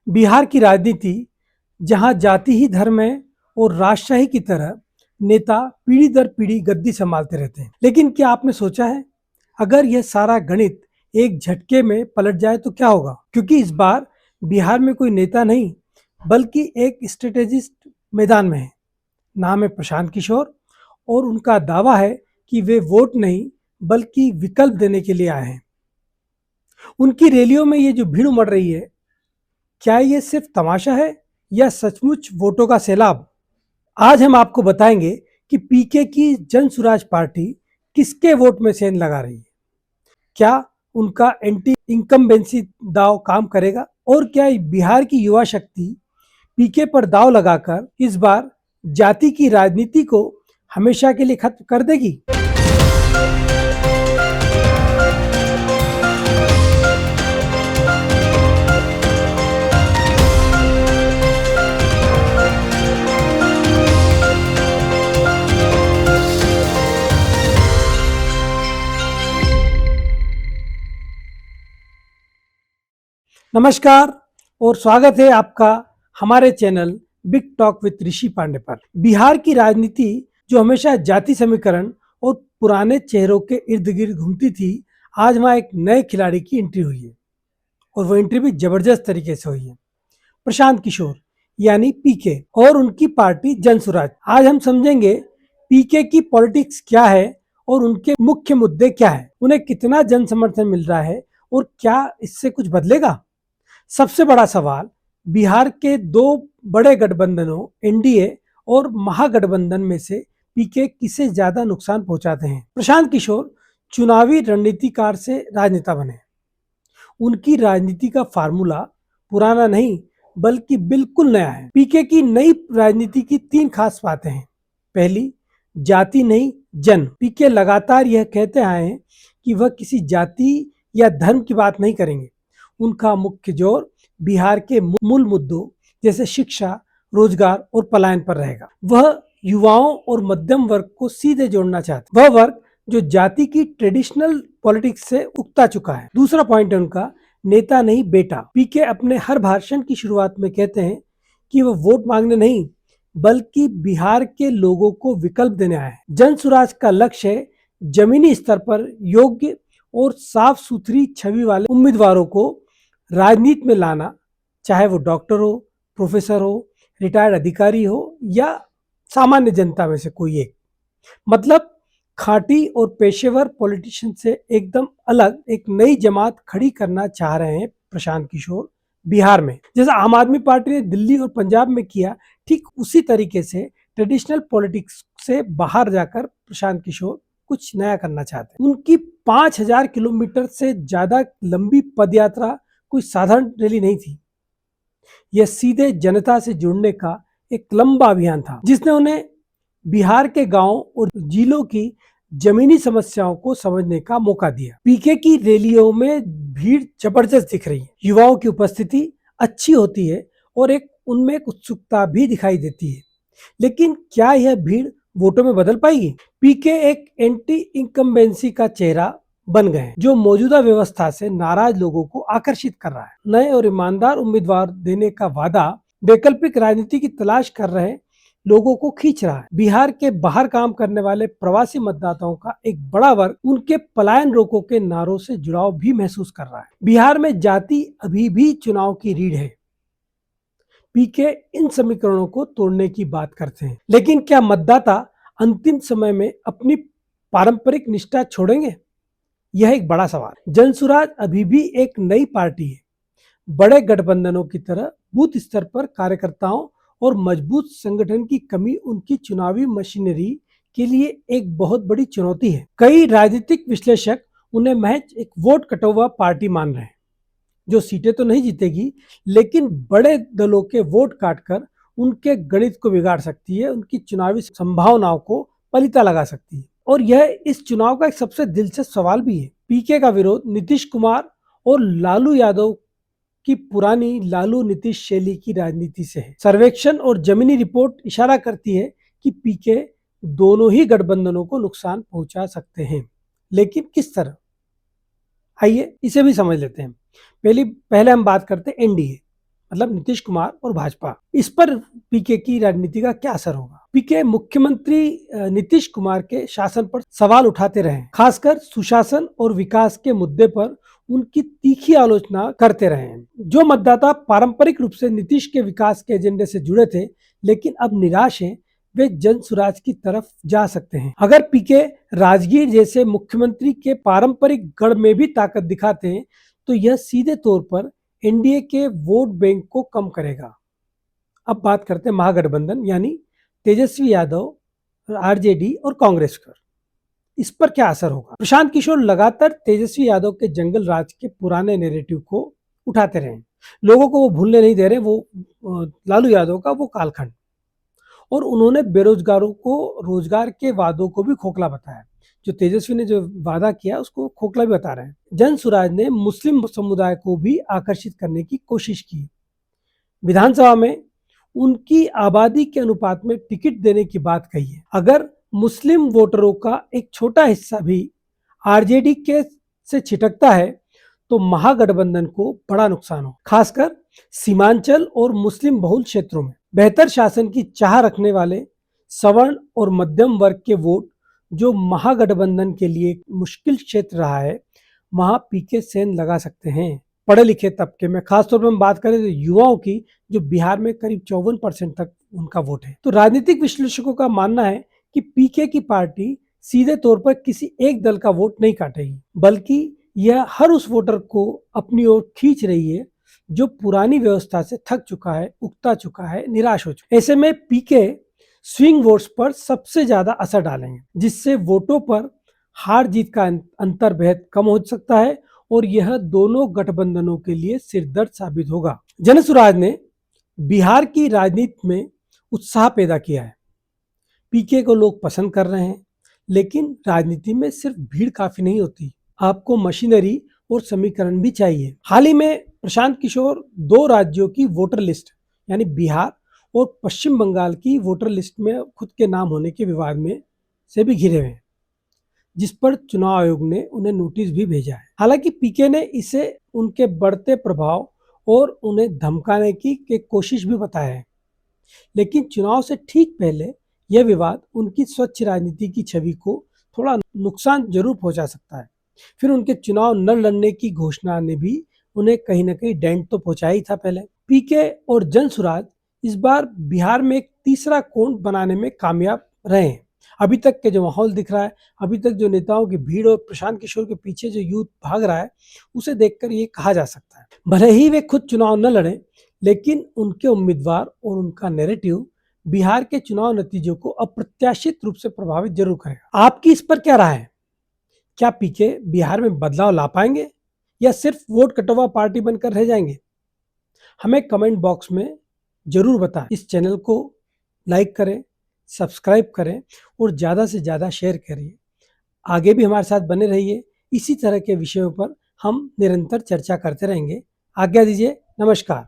बिहार की राजनीति जहां जाति ही धर्म है और राजशाही की तरह नेता पीढ़ी दर पीढ़ी गद्दी संभालते रहते हैं। लेकिन क्या आपने सोचा है, अगर यह सारा गणित एक झटके में पलट जाए तो क्या होगा? क्योंकि इस बार बिहार में कोई नेता नहीं बल्कि एक स्ट्रेटेजिस्ट मैदान में है। नाम है प्रशांत किशोर और उनका दावा है कि वे वोट नहीं बल्कि विकल्प देने के लिए आए हैं। उनकी रैलियों में ये जो भीड़ उमड़ रही है, क्या ये सिर्फ तमाशा है या सचमुच वोटों का सैलाब? आज हम आपको बताएंगे कि पीके की जन स्वराज पार्टी किसके वोट में सेंध लगा रही है, क्या उनका एंटी इनकम्बेंसी दाव काम करेगा और क्या बिहार की युवा शक्ति पीके पर दाव लगाकर इस बार जाति की राजनीति को हमेशा के लिए खत्म कर देगी। नमस्कार और स्वागत है आपका हमारे चैनल बिग टॉक विद ऋषि पांडे पर। बिहार की राजनीति जो हमेशा जाति समीकरण और पुराने चेहरों के इर्द गिर्द घूमती थी, आज वहां एक नए खिलाड़ी की एंट्री हुई है और वो एंट्री भी जबरदस्त तरीके से हुई है। प्रशांत किशोर यानी पीके और उनकी पार्टी जन स्वराज। आज हम समझेंगे पीके की पॉलिटिक्स क्या है और उनके मुख्य मुद्दे क्या है, उन्हें कितना जन समर्थन मिल रहा है और क्या इससे कुछ बदलेगा। सबसे बड़ा सवाल, बिहार के दो बड़े गठबंधनों एनडीए और महागठबंधन में से पीके किसे ज्यादा नुकसान पहुंचाते हैं। प्रशांत किशोर चुनावी रणनीतिकार से राजनेता बने। उनकी राजनीति का फार्मूला पुराना नहीं बल्कि बिल्कुल नया है। पीके की नई राजनीति की तीन खास बातें हैं। पहली, जाति नहीं जन। पीके लगातार यह कहते आए हैं कि वह किसी जाति या धर्म की बात नहीं करेंगे। उनका मुख्य जोर बिहार के मूल मुद्दों जैसे शिक्षा, रोजगार और पलायन पर रहेगा। वह युवाओं और मध्यम वर्ग को सीधे जोड़ना चाहते, वह वर्ग जो जाति की ट्रेडिशनल पॉलिटिक्स से उगता चुका है। दूसरा पॉइंट है उनका नेता नहीं बेटा। पीके अपने हर भाषण की शुरुआत में कहते हैं कि वह वोट मांगने नहीं बल्कि बिहार के लोगों को विकल्प देने आए हैं। जन स्वराज का लक्ष्य है जमीनी स्तर पर योग्य और साफ सुथरी छवि वाले उम्मीदवारों को राजनीति में लाना, चाहे वो डॉक्टर हो, प्रोफेसर हो, रिटायर्ड अधिकारी हो या सामान्य जनता में से कोई एक। मतलब खाटी और पेशेवर पॉलिटिशियन से एकदम अलग एक नई जमात खड़ी करना चाह रहे हैं प्रशांत किशोर बिहार में। जैसा आम आदमी पार्टी ने दिल्ली और पंजाब में किया, ठीक उसी तरीके से ट्रेडिशनल पॉलिटिक्स से बाहर जाकर प्रशांत किशोर कुछ नया करना चाहते हैं। उनकी 5000 किलोमीटर से ज्यादा लंबी पदयात्रा कोई साधारण रैली नहीं थी। यह सीधे जनता से जुड़ने का एक लंबा अभियान था जिसने उन्हें बिहार के गांवों और जिलों की जमीनी समस्याओं को समझने का मौका दिया। पीके की रैलियों में भीड़ जबरदस्त दिख रही है, युवाओं की उपस्थिति अच्छी होती है और उनमें एक उत्सुकता भी दिखाई देती है। लेकिन क्या यह भीड़ वोटों में बदल पाएगी? पीके एक एंटी इनकम्बेंसी का चेहरा बन गए जो मौजूदा व्यवस्था से नाराज लोगों को आकर्षित कर रहा है। नए और ईमानदार उम्मीदवार देने का वादा वैकल्पिक राजनीति की तलाश कर रहे लोगों को खींच रहा है। बिहार के बाहर काम करने वाले प्रवासी मतदाताओं का एक बड़ा वर्ग उनके पलायन रोको के नारों से जुड़ाव भी महसूस कर रहा है। बिहार में जाति अभी भी चुनाव की रीढ़ है। पीके इन समीकरणों को तोड़ने की बात करते हैं, लेकिन क्या मतदाता अंतिम समय में अपनी पारंपरिक निष्ठा छोड़ेंगे? यह एक बड़ा सवाल। जन स्वराज अभी भी एक नई पार्टी है। बड़े गठबंधनों की तरह बूथ स्तर पर कार्यकर्ताओं और मजबूत संगठन की कमी उनकी चुनावी मशीनरी के लिए एक बहुत बड़ी चुनौती है। कई राजनीतिक विश्लेषक उन्हें महज एक वोट कटौवा पार्टी मान रहे हैं जो सीटें तो नहीं जीतेगी लेकिन बड़े दलों के वोट काटकर उनके गणित को बिगाड़ सकती है, उनकी चुनावी संभावनाओं को पलीता लगा सकती है। और यह इस चुनाव का एक सबसे दिलचस्प सवाल भी है। पीके का विरोध नीतीश कुमार और लालू यादव की पुरानी लालू नीतीश शैली की राजनीति से है। सर्वेक्षण और जमीनी रिपोर्ट इशारा करती है कि पीके दोनों ही गठबंधनों को नुकसान पहुंचा सकते हैं, लेकिन किस तरह? आइए इसे भी समझ लेते हैं। पहले हम बात करते हैं एनडीए मतलब नीतीश कुमार और भाजपा। इस पर पीके की राजनीति का क्या असर होगा? पीके मुख्यमंत्री नीतीश कुमार के शासन पर सवाल उठाते रहे, खासकर सुशासन और विकास के मुद्दे पर उनकी तीखी आलोचना करते रहे हैं। जो मतदाता पारंपरिक रूप से नीतीश के विकास के एजेंडे से जुड़े थे लेकिन अब निराश हैं, वे जन सुराज की तरफ जा सकते हैं। अगर पीके राजगीर जैसे मुख्यमंत्री के पारंपरिक गढ़ में भी ताकत दिखाते हैं तो यह सीधे तौर पर एनडीए के वोट बैंक को कम करेगा। अब बात करते हैं महागठबंधन यानी तेजस्वी यादव, आरजेडी और कांग्रेस पर। इस पर क्या असर होगा? प्रशांत किशोर लगातार तेजस्वी यादव के जंगल राज के पुराने नैरेटिव को उठाते रहे, लोगों को वो भूलने नहीं दे रहे, वो लालू यादव का वो कालखंड, और उन्होंने बेरोजगारों को रोजगार के वादों को भी खोखला बताया। जो तेजस्वी ने जो वादा किया उसको खोखला भी बता रहे हैं। जन सुराज ने मुस्लिम समुदाय को भी आकर्षित करने की कोशिश की। विधानसभा में उनकी आबादी के अनुपात में टिकट देने की बात कही है। अगर मुस्लिम वोटरों का एक छोटा हिस्सा भी आरजेडी के से छिटकता है तो महागठबंधन को बड़ा नुकसान हो, खासकर सीमांचल और मुस्लिम बहुल क्षेत्रों में। बेहतर शासन की चाह रखने वाले सवर्ण और मध्यम वर्ग के वोट जो महागठबंधन के लिए मुश्किल क्षेत्र रहा है, वहां पीके सेन लगा सकते हैं। पढ़े लिखे तबके में, खासतौर पर हम बात करें तो युवाओं की, जो बिहार में करीब 54% तक उनका वोट है। तो राजनीतिक विश्लेषकों का मानना है कि पीके की पार्टी सीधे तौर पर किसी एक दल का वोट नहीं काटेगी, बल्कि यह हर उस वोटर को अपनी ओर खींच रही है जो पुरानी व्यवस्था से थक चुका है, उकता चुका है, निराश हो चुका है। ऐसे में पीके स्विंग वोट्स पर सबसे ज्यादा असर डालेंगे, जिससे वोटों पर हार जीत का अंतर बेहद कम हो सकता है और यह दोनों गठबंधनों के लिए सिरदर्द साबित होगा। जनसुराज ने बिहार की राजनीति में उत्साह पैदा किया है। पीके को लोग पसंद कर रहे हैं, लेकिन राजनीति में सिर्फ भीड़ काफी नहीं होती, आपको मशीनरी और समीकरण भी चाहिए। हाल ही में प्रशांत किशोर 2 राज्यों की वोटर लिस्ट यानी बिहार और पश्चिम बंगाल की वोटर लिस्ट में खुद के नाम होने के विवाद में से भी घिरे हुए हैं, जिस पर चुनाव आयोग ने उन्हें नोटिस भी भेजा है। हालांकि पीके ने इसे उनके बढ़ते प्रभाव और उन्हें धमकाने की कोशिश भी बताया है, लेकिन चुनाव से ठीक पहले यह विवाद उनकी स्वच्छ राजनीति की छवि को थोड़ा नुकसान जरूर पहुंचा सकता है। फिर उनके चुनाव न लड़ने की घोषणा ने भी उन्हें कहीं ना कहीं डेंट तो पहुंचा ही था पहले। पीके और जनसुराज इस बार बिहार में एक तीसरा कोण बनाने में कामयाब रहे हैं। अभी तक के जो माहौल दिख रहा है, अभी तक जो नेताओं की भीड़ और प्रशांत किशोर के पीछे जो यूथ भाग रहा है, उसे देखकर ये कहा जा सकता है भले ही वे खुद चुनाव न लड़े, लेकिन उनके उम्मीदवार और उनका नैरेटिव बिहार के चुनाव नतीजों को अप्रत्याशित रूप से प्रभावित जरूर करेगा। आपकी इस पर क्या राय है? क्या पीके बिहार में बदलाव ला पाएंगे या सिर्फ वोट कटवा पार्टी बनकर रह जाएंगे? हमें कमेंट बॉक्स में जरूर बताएं। इस चैनल को लाइक करें, सब्सक्राइब करें और ज़्यादा से ज़्यादा शेयर करिए। आगे भी हमारे साथ बने रहिए। इसी तरह के विषयों पर हम निरंतर चर्चा करते रहेंगे। आज्ञा दीजिए। नमस्कार।